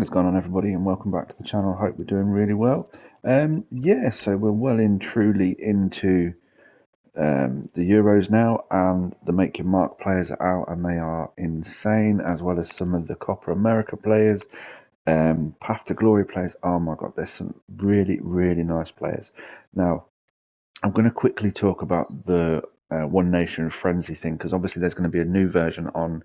is going on, everybody, and welcome back to the channel. I hope we're doing really well. So we're well in truly into the Euros now, and the Make Your Mark players are out, and they are insane, as well as some of the Copa America players, Path to Glory players. Oh my God, there's some really, really nice players. Now, I'm going to quickly talk about the One Nation Frenzy thing, because obviously there's going to be a new version on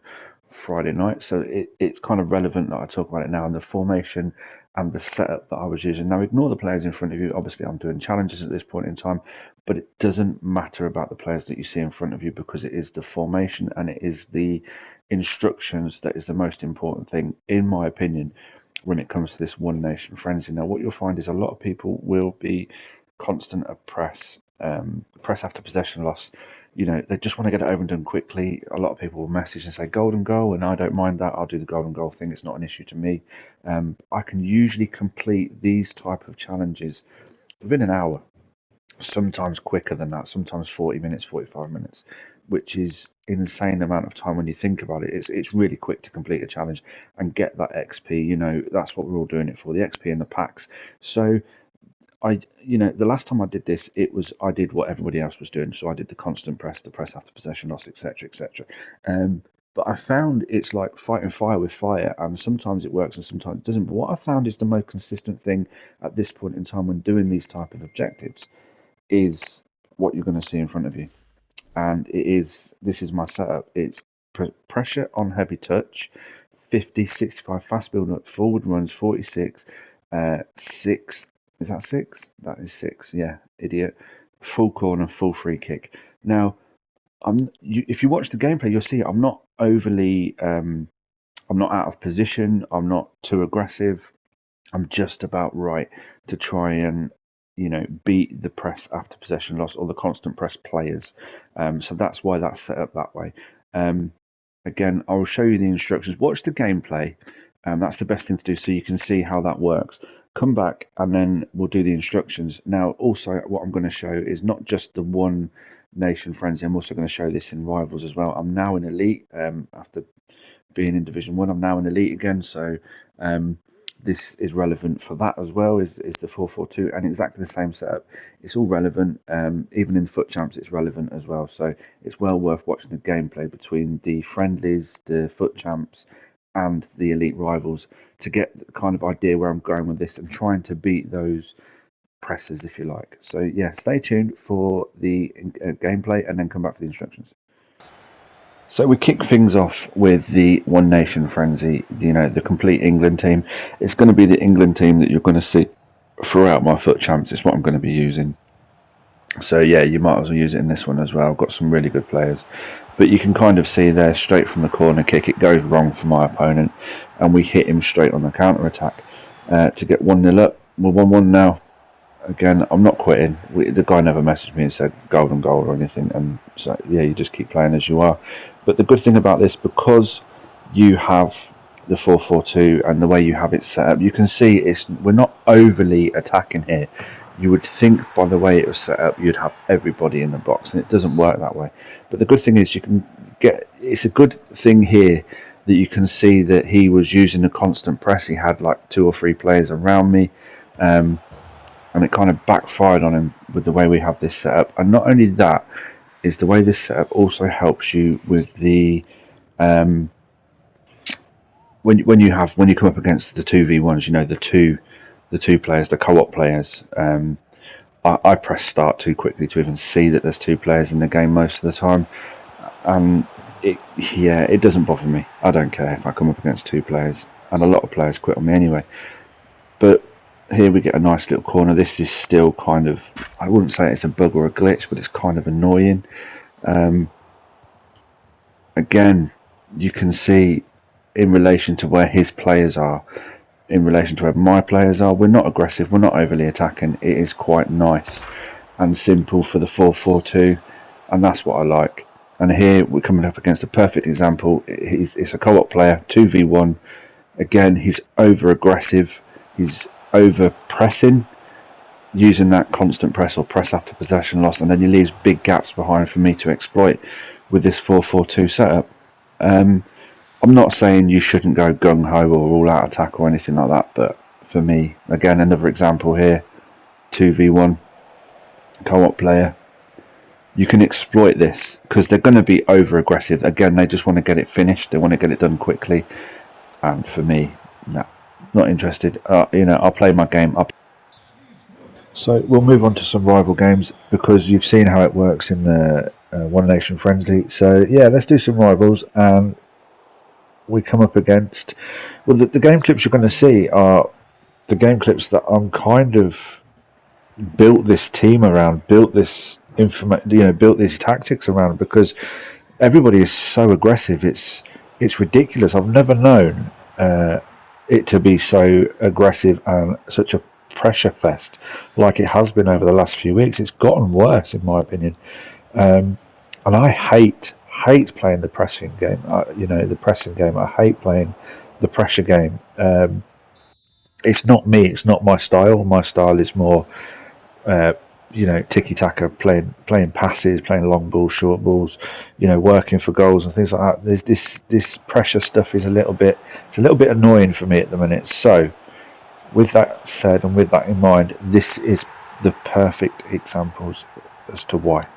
Friday night, so it's kind of relevant that I talk about it now, and the formation and the setup that I was using. Now, ignore the players in front of you. Obviously, I'm doing challenges at this point in time, but it doesn't matter about the players that you see in front of you, because it is the formation and it is the instructions that is the most important thing, in my opinion, when it comes to this One Nation Frenzy. Now, what you'll find is a lot of people will be constant at press after possession loss. You know, they just want to get it over and done quickly. A lot of people will message and say golden goal, and I don't mind that. I'll do the golden goal thing. It's not an issue to me. I can usually complete these type of challenges within an hour, sometimes quicker than that, sometimes 40 minutes, 45 minutes, which is an insane amount of time when you think about it. It's really quick to complete a challenge and get that XP. You know, that's what we're all doing it for, the XP and the packs. So the last time I did this, I did what everybody else was doing. So I did the constant press, the press after possession loss, etc., etc. But I found it's like fighting fire with fire, and sometimes it works and sometimes it doesn't. But what I found is the most consistent thing at this point in time when doing these type of objectives is what you're going to see in front of you, and this is my setup. It's pressure on heavy touch, 50, 65 fast build up, forward runs, 46, 6. Is that 6? That is 6. Yeah, idiot. Full corner, full free kick. Now, if you watch the gameplay, you'll see I'm not overly. I'm not out of position. I'm not too aggressive. I'm just about right to try and beat the press after possession loss or the constant press players. So that's why that's set up that way. Again, I will show you the instructions. Watch the gameplay. That's the best thing to do, so you can see how that works. Come back and then we'll do the instructions. Now, also, what I'm going to show is not just the One Nation Frenzy. I'm also going to show this in Rivals as well. I'm now in Elite after being in Division 1. I'm now in Elite again, so this is relevant for that as well, is the 4-4-2, and exactly the same setup. It's all relevant. Even in FUT Champs, it's relevant as well. So it's well worth watching the gameplay between the friendlies, the FUT Champs, and the Elite Rivals to get the kind of idea where I'm going with this and trying to beat those presses, if you like. So yeah, stay tuned for the gameplay and then come back for the instructions. So we kick things off with the One Nation Frenzy, the complete England team. It's going to be the England team that you're going to see throughout my FUT Champs. It's what I'm going to be using. So yeah, you might as well use it in this one as well. I've got some really good players. But you can kind of see there, straight from the corner kick, it goes wrong for my opponent, and we hit him straight on the counter-attack to get 1-0 up. We're 1-1 now. Again, I'm not quitting. The guy never messaged me and said golden goal or anything, and so yeah, you just keep playing as you are. But the good thing about this, because you have the 4-4-2 and the way you have it set up, you can see we're not overly attacking here. You would think by the way it was set up, you'd have everybody in the box, and it doesn't work that way. But the good thing is it's a good thing here that you can see that he was using a constant press. He had like 2 or 3 players around me, and it kind of backfired on him with the way we have this set up. And not only that, is the way this setup also helps you with the when you come up against the 2v1s, the two players, the co-op players. I press start too quickly to even see that there's 2 players in the game most of the time, and it doesn't bother me. I don't care if I come up against 2 players, and a lot of players quit on me anyway. But here we get a nice little corner. This is still kind of, I wouldn't say it's a bug or a glitch, but it's kind of annoying. Again, you can see in relation to where his players are, in relation to where my players are, we're not aggressive, we're not overly attacking. It is quite nice and simple for the 4-4-2, and that's what I like. And here we're coming up against a perfect example. It's a co-op player, 2v1. Again, he's over aggressive, he's over pressing, using that constant press or press after possession loss, and then he leaves big gaps behind for me to exploit with this 4-4-2 setup. I'm not saying you shouldn't go gung ho or all out attack or anything like that, but for me, again, another example here, 2v1 co-op player. You can exploit this because they're going to be over aggressive. Again, they just want to get it finished. They want to get it done quickly. And for me, no, not interested. I'll play my game up. So we'll move on to some rival games because you've seen how it works in the One Nation Friendly. So yeah, let's do some rivals, and we come up against. Well, the game clips you're going to see are the game clips that I'm kind of built this team around, built this built these tactics around, because everybody is so aggressive. It's ridiculous. I've never known it to be so aggressive and such a pressure fest like it has been over the last few weeks. It's gotten worse, in my opinion, and I hate playing the pressing game. The pressing game. I hate playing the pressure game. It's not me. It's not my style. My style is more tiki taka, playing passes, playing long balls, short balls, working for goals and things like that. There's this pressure stuff is a little bit annoying for me at the minute. So, with that said and with that in mind, this is the perfect examples as to why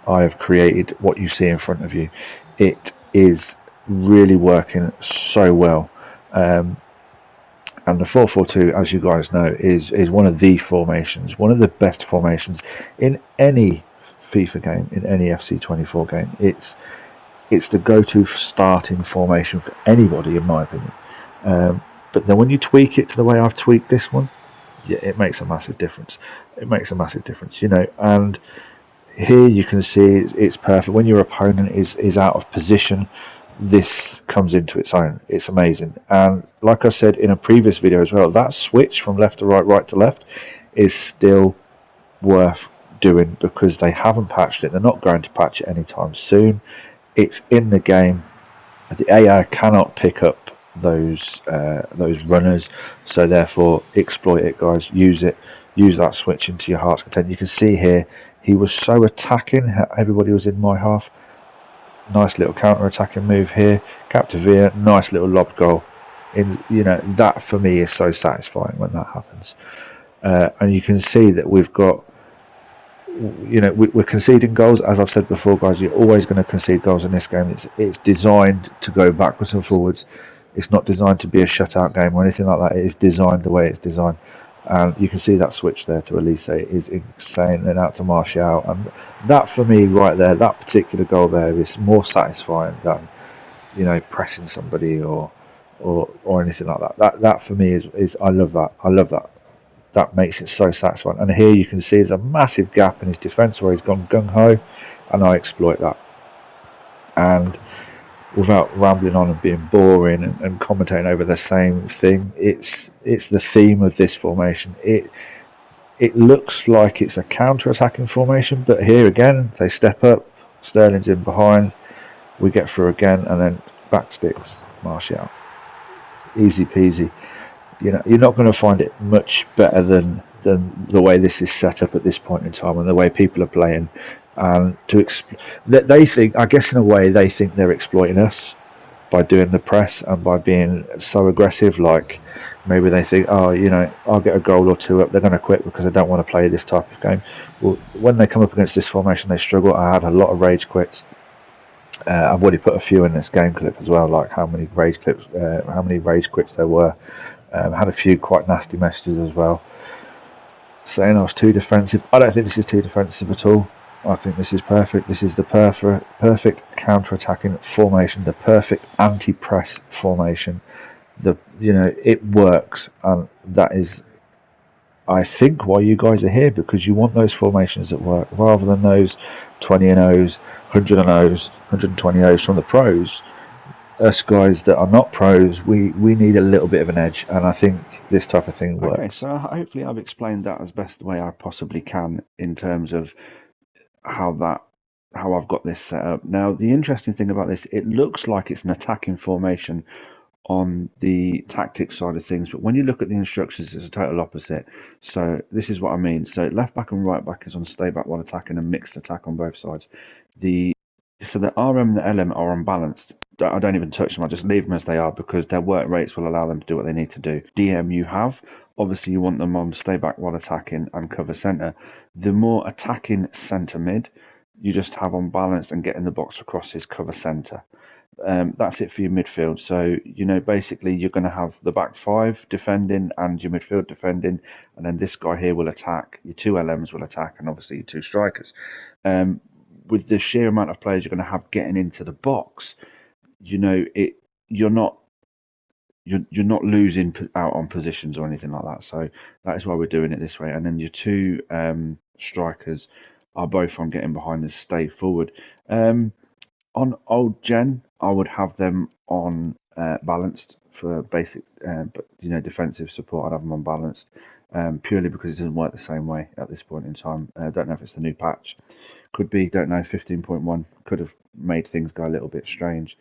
I have created what you see in front of you. It is really working so well. And the 4-4-2, as you guys know, is one of the formations, one of the best formations in any FIFA game, in any FC24 game. It's the go-to starting formation for anybody, in my opinion. But then when you tweak it to the way I've tweaked this one, yeah, it makes a massive difference. It makes a massive difference, and here you can see it's perfect. When your opponent is out of position, this comes into its own. It's amazing. And like I said in a previous video as well, that switch from left to right, right to left is still worth doing because they haven't patched it. They're not going to patch it anytime soon. It's in the game. The AI cannot pick up those runners, so therefore exploit it, guys. Use it. Use that switch into your heart's content. You can see here he was so attacking. Everybody was in my half. Nice little counter-attacking move here. Captivia, nice little lob goal. That for me is so satisfying when that happens. And you can see that we've got, we're conceding goals. As I've said before, guys, you're always going to concede goals in this game. It's designed to go backwards and forwards. It's not designed to be a shutout game or anything like that. It is designed the way it's designed. And you can see that switch there to Elise is insane, and out to Martial. And that for me right there, that particular goal there is more satisfying than pressing somebody or anything like that. That for me is I love that. I love that. That makes it so satisfying. And here you can see there's a massive gap in his defence where he's gone gung ho, and I exploit that. And without rambling on and being boring and commentating over the same thing, it's the theme of this formation. It looks like it's a counter-attacking formation, but here again they step up. Sterling's in behind. We get through again, and then back sticks Martial. Easy peasy. You're not going to find it much better than the way this is set up at this point in time and the way people are playing. They think, I guess in a way, they think they're exploiting us by doing the press and by being so aggressive. Like maybe they think, I'll get a goal or two up, they're going to quit because they don't want to play this type of game. Well, when they come up against this formation, they struggle. I had a lot of rage quits. I've already put a few in this game clip as well, like how many rage quits there were. Had a few quite nasty messages as well, saying I was too defensive. I don't think this is too defensive at all. I think this is perfect. This is the perfect counter-attacking formation, the perfect anti-press formation. It works, and that is, I think, why you guys are here, because you want those formations that work rather than those 20 and O's, 100 and O's, 120 O's from the pros. Us guys that are not pros, we need a little bit of an edge, and I think this type of thing works. Okay, so hopefully I've explained that as best the way I possibly can in terms of how I've got this set up. Now, the interesting thing about this, it looks like it's an attacking formation on the tactics side of things, but when you look at the instructions, it's a total opposite. So this is what I mean. So left back and right back is on stay back while attacking and mixed attack on both sides. The So the RM and the LM are unbalanced. I don't even touch them. I just leave them as they are because their work rates will allow them to do what they need to do. DM you have, obviously you want them on stay back while attacking and cover centre. The more attacking centre mid, you just have on balanced and get in the box across his cover centre. That's it for your midfield. So, basically you're going to have the back five defending and your midfield defending, and then this guy here will attack. Your two LMs will attack, and obviously your two strikers. With the sheer amount of players you're going to have getting into the box, you're not losing out on positions or anything like that. So that is why we're doing it this way. And then your two strikers are both on getting behind and stay forward. On old gen, I would have them on balanced for basic, but defensive support. I'd have them on balanced, purely because it doesn't work the same way at this point in time. I don't know if it's the new patch. Could be, don't know. 15.1 could have made things go a little bit strange.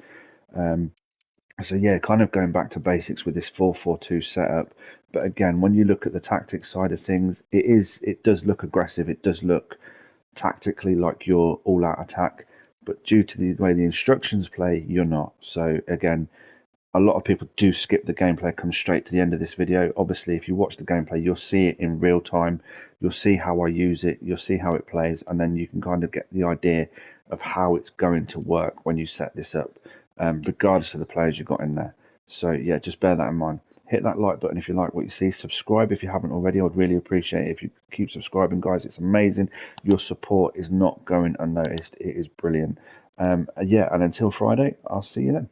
So yeah, kind of going back to basics with this 4-4-2 setup. But again, when you look at the tactics side of things, it does look aggressive. It does look tactically like you're all-out attack. But due to the way the instructions play, you're not. So again, a lot of people do skip the gameplay, come straight to the end of this video. Obviously, if you watch the gameplay, you'll see it in real time. You'll see how I use it. You'll see how it plays. And then you can kind of get the idea of how it's going to work when you set this up, regardless of the players you've got in there. So yeah, just bear that in mind. Hit that like button if you like what you see. Subscribe if you haven't already. I'd really appreciate it if you keep subscribing, guys. It's amazing. Your support is not going unnoticed. It is brilliant. Yeah, and until Friday, I'll see you then.